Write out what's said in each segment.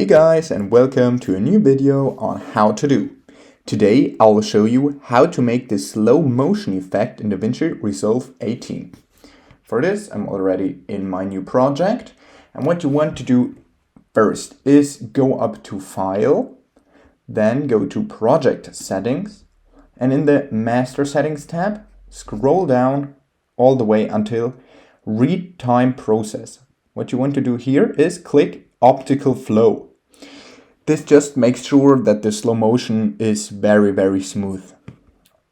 Hey guys, and welcome to a new video on how to do. Today I will show you how to make this slow motion effect in DaVinci Resolve 18. For this I'm already in my new project, and what you want to do first is go up to File, then go to Project Settings, and in the Master Settings tab scroll down all the way until Retime Process. What you want to do here is click Optical Flow. This just makes sure that the slow motion is very smooth.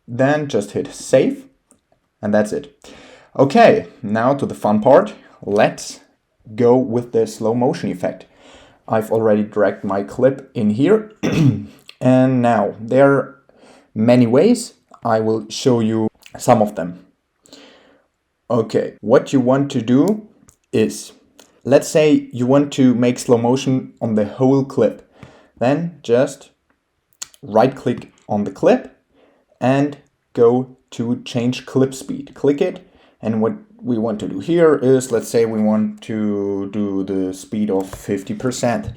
Then just hit save, and that's it. Okay, now to the fun part. Let's go with the slow motion effect. I've already dragged my clip in here and now there are many ways. I will show you some of them. Okay, what you want to do is, let's say you want to make slow motion on the whole clip. Then just right click on the clip and go to change clip speed. Click it, and what we want to do here is, let's say we want to do the speed of 50%.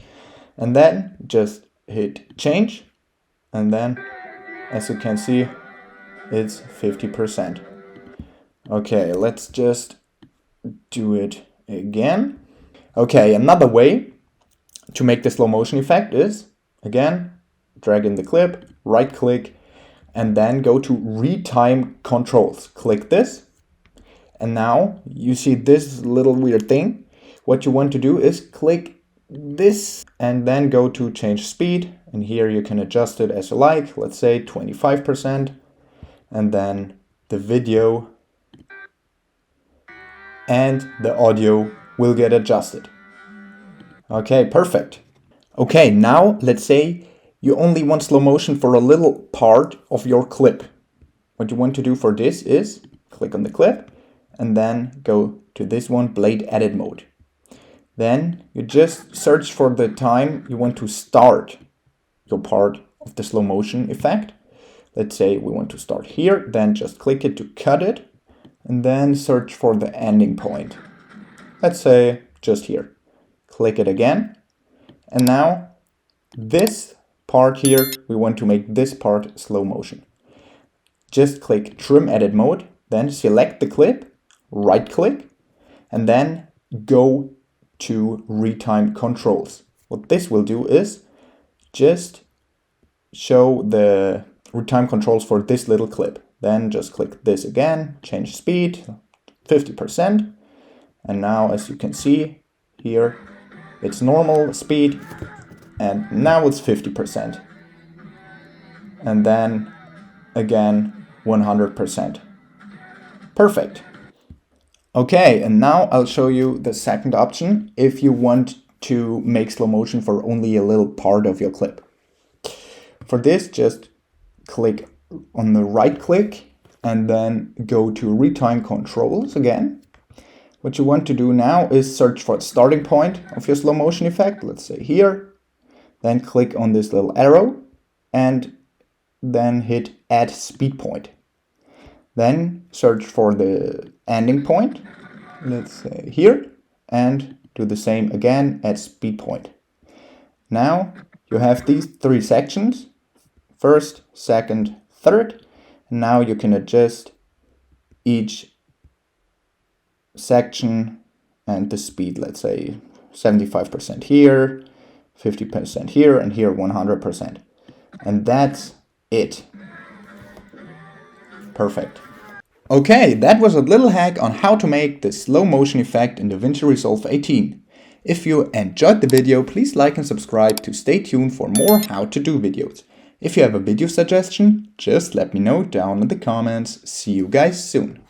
And then just hit change, and then as you can see it's 50%. Okay, let's just do it again. Okay, another way to make the slow motion effect is, again, drag in the clip, right click, and then go to Retime Controls. Click this, and now you see this little weird thing. What you want to do is click this and then go to change speed, and here you can adjust it as you like, let's say 25%, and then the video and the audio will get adjusted. Okay, perfect. Okay, now let's say you only want slow motion for a little part of your clip. What you want to do for this is click on the clip and then go to this one, blade edit mode. Then you just search for the time you want to start your part of the slow motion effect. Let's say we want to start here, then just click it to cut it, and then search for the ending point. Let's say just here. Click it again, and now this part here, we want to make this part slow motion. Just click trim edit mode, then select the clip, right click, and then go to Retime Controls. What this will do is just show the Retime Controls for this little clip. Then just click this again, change speed, 50%. And now as you can see here, it's normal speed, and now it's 50%. And then again, 100%. Perfect. Okay, and now I'll show you the second option if you want to make slow motion for only a little part of your clip. For this, just click on the right click and then go to Retime Controls again. What you want to do now is search for the starting point of your slow motion effect, let's say here. Then click on this little arrow and then hit add speed point. Then search for the ending point, let's say here, and do the same again, add speed point. Now you have these three sections, first, second, third. Now you can adjust each section and the speed, let's say 75% here, 50% here, and here 100%. And that's it. Perfect. Okay, that was a little hack on how to make the slow motion effect in DaVinci Resolve 18. If you enjoyed the video, please like and subscribe to stay tuned for more how to do videos. If you have a video suggestion, just let me know down in the comments. See you guys soon.